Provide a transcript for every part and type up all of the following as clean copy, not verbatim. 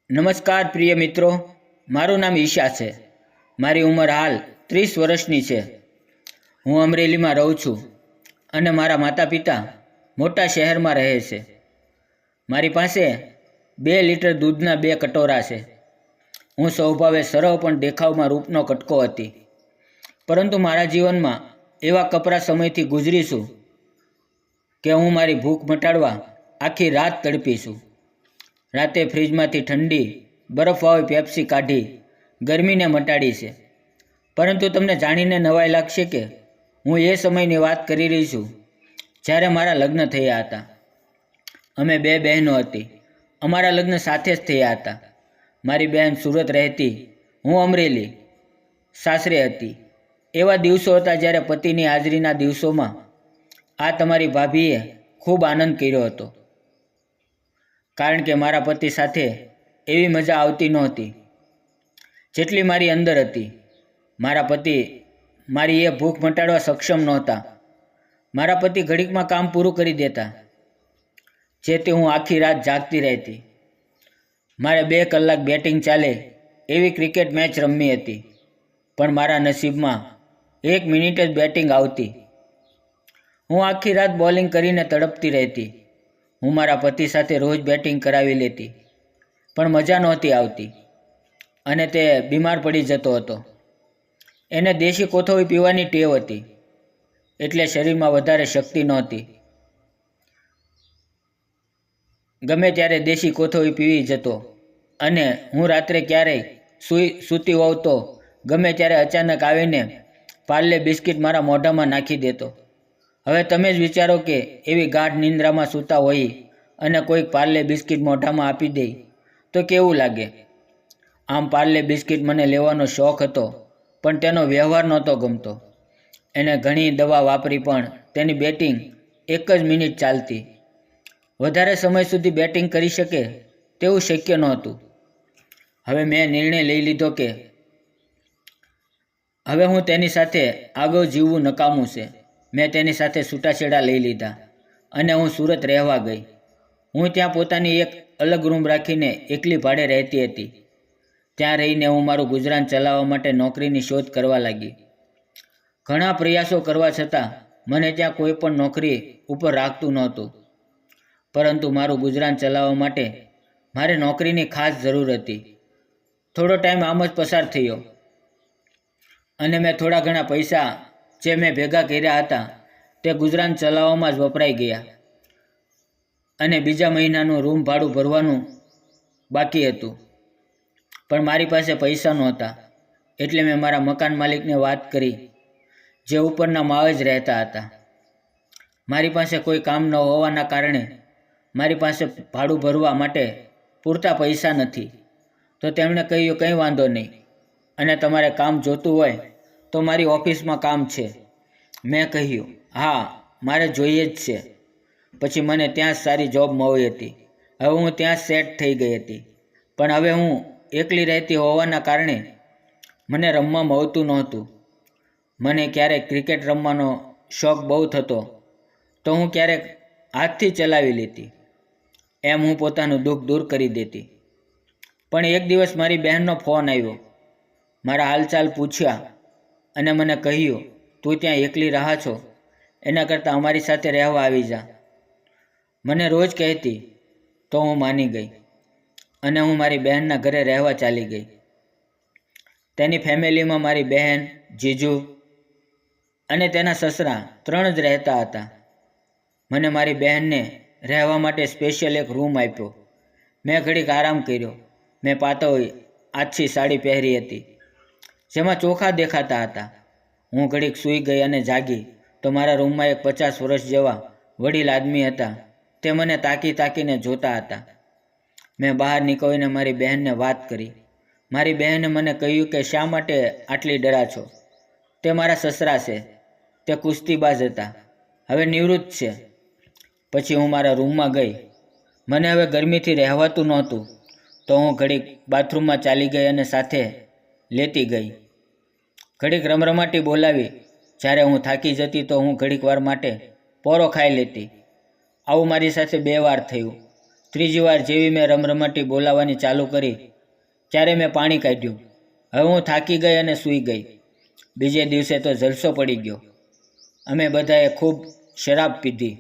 નમસ્કાર પ્રિય મિત્રો, મારું નામ ઈશા છે. મારી ઉંમર હાલ 30 વર્ષની છે. હું અમરેલીમાં રહું છું અને મારા માતા પિતા મોટા શહેરમાં રહે છે. મારી પાસે 2 લીટર દૂધના 2 કટોરા છે. હું સ્વભાવે સરળ પણ દેખાવમાં રૂપનો કટકો હતી, પરંતુ મારા જીવનમાં એવા કપરા સમયથી ગુજરી છું કે હું મારી ભૂખ મટાડવા આખી રાત તડપી છું. રાતે ફ્રીજમાંથી ઠંડી બરફવાળી પેપ્સી કાઢી ગરમીને મટાડી છે. પરંતુ તમને જાણીને નવાઈ લાગશે કે હું એ સમયની વાત કરી રહી છું જ્યારે મારા લગ્ન થયા હતા. અમે 2 બહેનો હતી. અમારા લગ્ન સાથે જ થયા હતા. મારી બહેન સુરત રહેતી, હું અમરેલી સાસરે હતી. એવા દિવસો હતા જ્યારે પતિની હાજરીના દિવસોમાં આ તમારી ભાભીએ ખૂબ આનંદ કર્યો હતો, કારણ કે મારા પતિ સાથે એવી મજા આવતી નહોતી જેટલી મારી અંદર હતી. મારા પતિ મારી એ ભૂખ મટાડવા સક્ષમ નહોતા. મારા પતિ ઘડીકમાં કામ પૂરું કરી દેતા, જેથી હું આખી રાત જાગતી રહેતી. મારે 2 કલાક બેટિંગ ચાલે એવી ક્રિકેટ મેચ રમવી હતી, પણ મારા નસીબમાં 1 મિનિટ જ બેટિંગ આવતી. હું આખી રાત બોલિંગ કરીને તડપતી રહેતી. હું મારા પતિ સાથે રોજ બેટિંગ કરાવી લેતી, પણ મજા નહોતી આવતી અને તે બીમાર પડી જતો હતો. એને દેશી કોથળી પીવાની ટેવ હતી, એટલે શરીરમાં વધારે શક્તિ નહોતી. ગમે ત્યારે દેશી કોથળી પીવી જતો અને હું રાત્રે ક્યારેય સૂતી હોઉં તો ગમે ત્યારે અચાનક આવીને પાર્લે બિસ્કિટ મારા મોઢામાં નાખી દેતો. હવે તમે જ વિચારો કે એવી ગાઢ નિંદ્રામાં સૂતા હોઈ અને કોઈક પાર્લે બિસ્કિટ મોઢામાં આપી દે તો કેવું લાગે. આમ પાર્લે બિસ્કિટ મને લેવાનો શોખ હતો, પણ તેનો વ્યવહાર નહોતો ગમતો. એને ઘણી દવા વાપરી, પણ તેની બેટિંગ 1 જ મિનિટ ચાલતી. વધારે સમય સુધી બેટિંગ કરી શકે તેવું શક્ય નહોતું. હવે મેં નિર્ણય લઈ લીધો કે હવે હું તેની સાથે આગળ જીવવું નકામું છે. મેં તેની સાથે છૂટાછેડા લઈ લીધા અને હું સુરત રહેવા ગઈ. હું ત્યાં પોતાની એક અલગ રૂમ રાખીને એકલી ભાડે રહેતી હતી. ત્યાં રહીને હું મારું ગુજરાન ચલાવવા માટે નોકરીની શોધ કરવા લાગી. ઘણા પ્રયાસો કરવા છતાં મને ત્યાં કોઈ પણ નોકરી ઉપર રાખતું નહોતું, પરંતુ મારું ગુજરાન ચલાવવા માટે મારે નોકરીની ખાસ જરૂર હતી. થોડો ટાઈમ આમ જ પસાર થયો અને મેં થોડા ઘણા પૈસા જે મેં ભેગા કર્યા હતા તે ગુજરાન ચલાવવામાં જ વપરાઈ ગયા અને બીજા મહિનાનું રૂમ ભાડું ભરવાનું બાકી હતું. પણ મારી પાસે પૈસા નહોતા, એટલે મેં મારા મકાન માલિકને વાત કરી, જે ઉપરના માળે જ રહેતા હતા. મારી પાસે કોઈ કામ ન હોવાના કારણે મારી પાસે ભાડું ભરવા માટે પૂરતા પૈસા નથી. તો તેમણે કહ્યું, કંઈ વાંધો નહીં, અને તમારે કામ જોતું હોય તો મારી ઓફિસમાં કામ છે. મેં કહ્યું, હા, મારે જોઈએ જ છે. પછી મને ત્યાં જ સારી જોબ મળી હતી. હવે હું ત્યાં સેટ થઈ ગઈ હતી, પણ હવે હું એકલી રહેતી હોવાના કારણે મને રમવા મળતું નહોતું. મને ક્યારેક ક્રિકેટ રમવાનો શોખ બહુ થતો, તો હું ક્યારેક હાથથી ચલાવી લેતી. એમ હું પોતાનું દુઃખ દૂર કરી દેતી. પણ એક દિવસ મારી બહેનનો ફોન આવ્યો. મારા હાલચાલ પૂછ્યા અને મને કહ્યું, તું ત્યાં એકલી રહા છો, એના કરતાં અમારી સાથે રહેવા આવી જા. મને રોજ કહેતી, તો હું માની ગઈ અને હું મારી બહેનના ઘરે રહેવા ચાલી ગઈ. તેની ફેમિલીમાં મારી બહેન, જીજુ અને તેના સસરા 3 જ રહેતા હતા. મને મારી બહેનને રહેવા માટે સ્પેશિયલ એક રૂમ આપ્યો. મેં ઘડીક આરામ કર્યો. મેં પાતળી આછી સાડી પહેરી હતી, જેમાં ચોખા દેખાતા હતા. હું ઘડીક સૂઈ ગઈ અને જાગી તો મારા રૂમમાં એક 50 વર્ષ જેવા વડીલ આદમી હતા. તે મને તાકીને જોતા હતા. મેં બહાર નીકળીને મારી બહેનને વાત કરી. મારી બહેને મને કહ્યું કે શા માટે આટલી ડરા છો. તે મારા સસરા છે. તે કુસ્તીબાજ હતા, હવે નિવૃત્ત છે. પછી હું મારા રૂમમાં ગઈ. મને હવે ગરમીથી રહેવાતું નહોતું, તો હું ઘડીક બાથરૂમમાં ચાલી ગઈ અને સાથે લેતી ગઈ. ઘડીક રમરમાટી બોલાવી. જ્યારે હું થાકી જતી તો હું ઘડીક વાર માટે પોરો ખાઈ લેતી. આવું મારી સાથે 2 વાર થયું. ત્રીજી વાર જેવી મેં રમરમાટી બોલાવવાની ચાલુ કરી ત્યારે મેં પાણી કાઢ્યું. હવે હું થાકી ગઈ અને સૂઈ ગઈ. બીજે દિવસે તો જલસો પડી ગયો. અમે બધાએ ખૂબ શરાબ પીધી.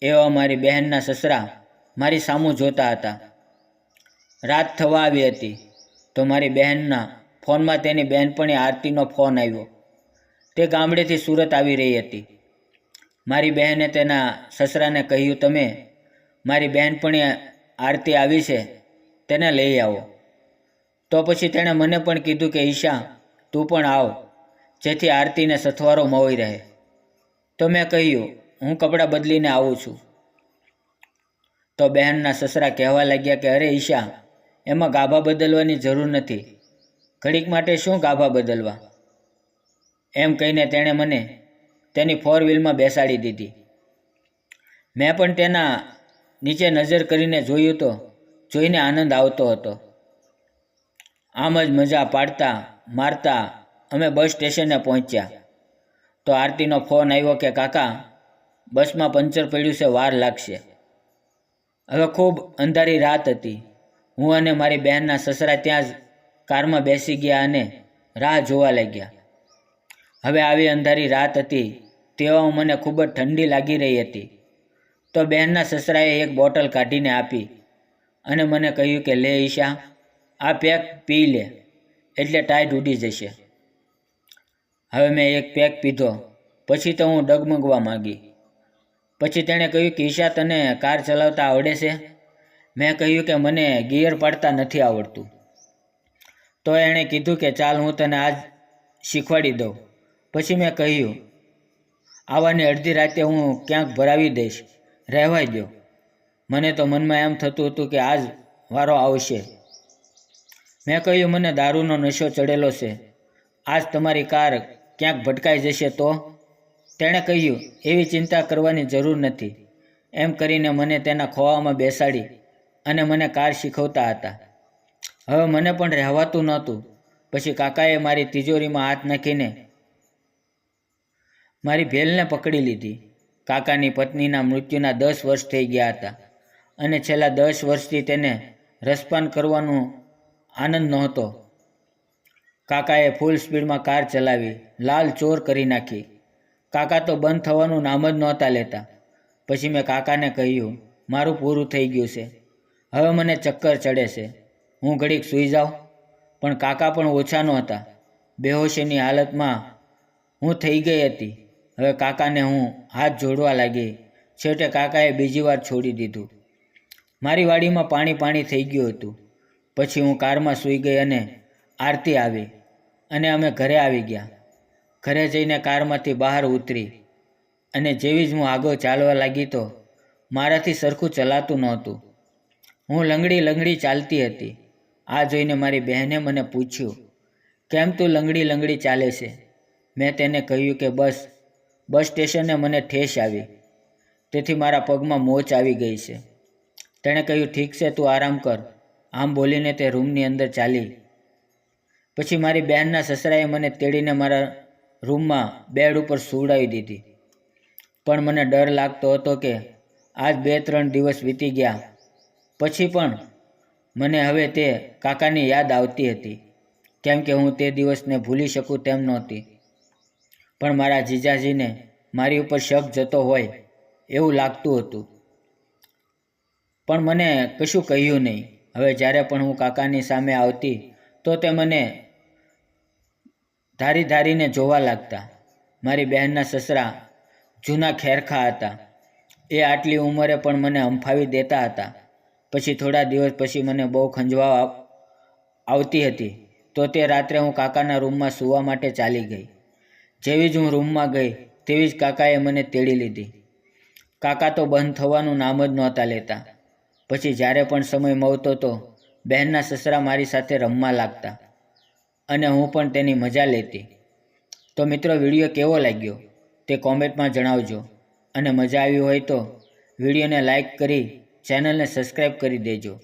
એવા મારી બહેનના સસરા મારી સામું જોતા હતા. રાત થવા આવી હતી તો મારી બહેનના ફોનમાં તેની બહેનપણી આરતીનો ફોન આવ્યો. તે ગામડેથી સુરત આવી રહી હતી. મારી બહેને તેના સસરાને કહ્યું, તમે મારી બહેનપણી આરતી આવી છે, તેને લઈ આવો. તો પછી તેણે મને પણ કીધું કે ઈશા, તું પણ આવ, જેથી આરતીને સથવારો મળી રહે. તો મેં કહ્યું, હું કપડાં બદલીને આવું છું. તો બહેનના સસરા કહેવા લાગ્યા કે અરે ઈશા, એમાં ગાભા બદલવાની જરૂર નથી. ઘડીક માટે શું ગાભા બદલવા? એમ કહીને તેણે મને તેની 4 વ્હીલમાં બેસાડી દીધી. મેં પણ તેના નીચે નજર કરીને જોયું તો જોઈને આનંદ આવતો હતો. આમ જ મજા પાડતા મારતા અમે બસ સ્ટેશને પહોંચ્યા. તો આરતીનો ફોન આવ્યો કે કાકા, બસમાં પંચર પડ્યું છે, વાર લાગશે. હવે ખૂબ અંધારી રાત હતી. હું અને મારી બહેનના સસરા ત્યાં જ કારમાં બેસી ગયા અને રાહ જોવા લાગ્યા. હવે આવી અંધારી રાત હતી તેવામાં મને ખૂબ જ ઠંડી લાગી રહી હતી. તો બહેનના સસરાએ એક બોટલ કાઢીને આપી અને મને કહ્યું કે લે ઈશા, આ પેક પી લે, એટલે ટાઈટ ઉડી જશે. હવે મેં એક પેક પીધો. પછી તો હું ડગમગવા માંગી. પછી તેણે કહ્યું કે ઈશા, તને કાર ચલાવતા આવડે છે? મેં કહ્યું કે મને ગિયર પાડતા નથી આવડતું. તો એણે કીધું કે ચાલ હું તને આજ શીખવાડી દઉં. પછી મેં કહ્યું, આવવાની અડધી રાતે હું ક્યાંક ભરાવી દઈશ, રહેવાય દો. મને તો મનમાં એમ થતું હતું કે આજ વારો આવશે. મેં કહ્યું, મને દારૂનો નશો ચડેલો છે, આજ તમારી કાર ક્યાંક ભટકાઈ જશે તો? તેણે કહ્યું, એવી ચિંતા કરવાની જરૂર નથી. એમ કરીને મને તેના ખોવામાં બેસાડી અને મને કાર શીખવતા હતા. હવે મને પણ રહેવાતું નહોતું. પછી કાકાએ મારી તિજોરીમાં હાથ નાખીને મારી ભેલને પકડી લીધી. કાકાની પત્નીના મૃત્યુના 10 વર્ષ થઈ ગયા હતા અને છેલ્લા 10 વર્ષથી તેને રસપાન કરવાનો આનંદ નહોતો. કાકાએ ફૂલ સ્પીડમાં કાર ચલાવી, લાલ ચોર કરી નાખી. કાકા તો બંધ થવાનું નામ જ નહોતા લેતા. પછી મેં કાકાને કહ્યું, મારું પૂરું થઈ ગયું છે, હવે મને ચક્કર ચડે છે, હું ઘડીક સૂઈ જાઉં. પણ કાકા પણ ઓછા નહોતા. બેહોશીની હાલતમાં હું થઈ ગઈ હતી. હવે કાકાને હું હાથ જોડવા લાગી. છેવટે કાકાએ બીજી વાર છોડી દીધું. મારી વાડીમાં પાણી થઈ ગયું હતું. પછી હું કારમાં સૂઈ ગઈ અને આરતી આવી અને અમે ઘરે આવી ગયા. ઘરે જઈને કારમાંથી બહાર ઉતરી અને જેવી જ હું આગળ ચાલવા લાગી તો મારાથી સરખું ચલાતું નહોતું. હું લંગડી ચાલતી હતી. આ જોઈને મારી બહેને મને પૂછ્યું, કેમ તું લંગડી ચાલે છે? મેં તેને કહ્યું કે બસ સ્ટેશને મને ઠેસ આવી, તેથી મારા પગમાં મોચ આવી ગઈ છે. તેણે કહ્યું, ઠીક છે, તું આરામ કર. આમ બોલીને તે રૂમની અંદર ચાલી. પછી મારી બહેનના સસરાએ મને તેડીને મારા રૂમમાં બેડ ઉપર સુવડાવી દીધી. પણ મને ડર લાગતો હતો કે આજ 2-3 દિવસ વીતી ગયા પછી પણ મને હવે તે કાકાની યાદ આવતી હતી, કેમ કે હું તે દિવસને ભૂલી શકું તેમ નહોતી. પણ મારા જીજાજીને મારી ઉપર શક જતો હોય એવું લાગતું હતું. પણ મને કશું કહ્યું નહીં. હવે જ્યારે પણ હું કાકાની સામે આવતી તો તે મને ધારીને જોવા લાગતા. મારી બહેનના સસરા જૂના ખેરખા હતા. એ આટલી ઉંમરે પણ મને હંફાવી દેતા હતા. પછી થોડા દિવસ પછી મને બહુ ખંજવાળ આવતી હતી. તો તે રાત્રે હું કાકાના રૂમમાં સૂવા માટે ચાલી ગઈ. જેવી જ હું રૂમમાં ગઈ તેવી જ કાકાએ મને તેડી લીધી. કાકા તો બંધ થવાનું નામ જ નહોતા લેતા. પછી જ્યારે પણ સમય મળતો તો બહેનના સસરા મારી સાથે રમવા લાગતા અને હું પણ તેની મજા લેતી. તો મિત્રો, વિડીયો કેવો લાગ્યો તે કોમેન્ટમાં જણાવજો અને મજા આવી હોય તો વિડીયોને લાઈક કરી ચેનલને સબસ્ક્રાઈબ કરી દેજો.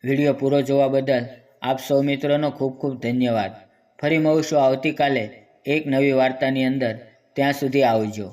વિડીયો પૂરો જોવા બદલ આપ સૌ મિત્રોનો ખૂબ ખૂબ ધન્યવાદ. ફરી મળીશું આવતીકાલે એક નવી વાર્તાની અંદર. ત્યાં સુધી આવજો.